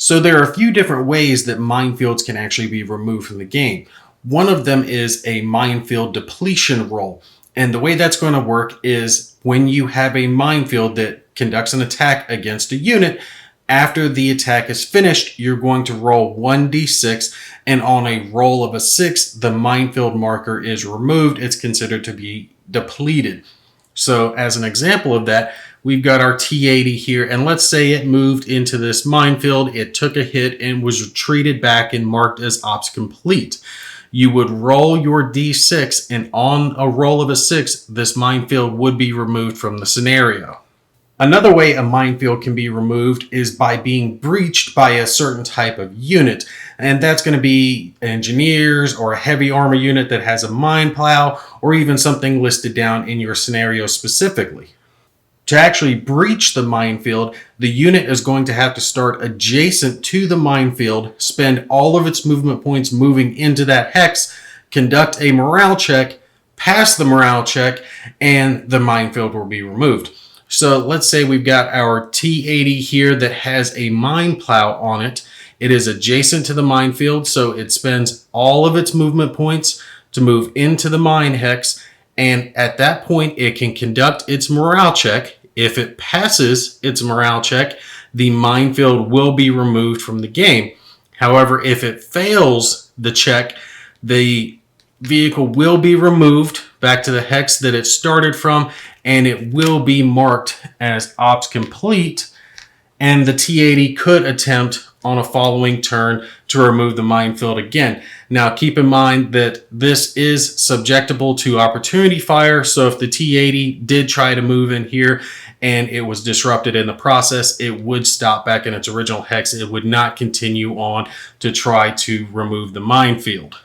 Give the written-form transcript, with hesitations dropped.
So there are a few different ways that minefields can actually be removed from the game. One of them is a minefield depletion roll. And the way that's going to work is when you have a minefield that conducts an attack against a unit, after the attack is finished, you're going to roll 1d6, and on a roll of a 6, the minefield marker is removed. It's considered to be depleted. So as an example of that, we've got our T-80 here, and let's say it moved into this minefield, it took a hit and was retreated back and marked as ops complete. You would roll your d6, and on a roll of a 6, this minefield would be removed from the scenario. Another way a minefield can be removed is by being breached by a certain type of unit, and that's going to be engineers or a heavy armor unit that has a mine plow, or even something listed down in your scenario specifically. To actually breach the minefield, the unit is going to have to start adjacent to the minefield, spend all of its movement points moving into that hex, conduct a morale check, pass the morale check, and the minefield will be removed. So let's say we've got our T-80 here that has a mine plow on it. It is adjacent to the minefield, so it spends all of its movement points to move into the mine hex, and at that point it can conduct its morale check. If it passes its morale check, the minefield will be removed from the game. However, if it fails the check, the vehicle will be removed back to the hex that it started from, and it will be marked as ops complete, and the T-80 could attempt on a following turn to remove the minefield again. Now keep in mind that this is subjectable to opportunity fire, so if the T-80 did try to move in here and it was disrupted in the process, it would stop back in its original hex. It would not continue on to try to remove the minefield.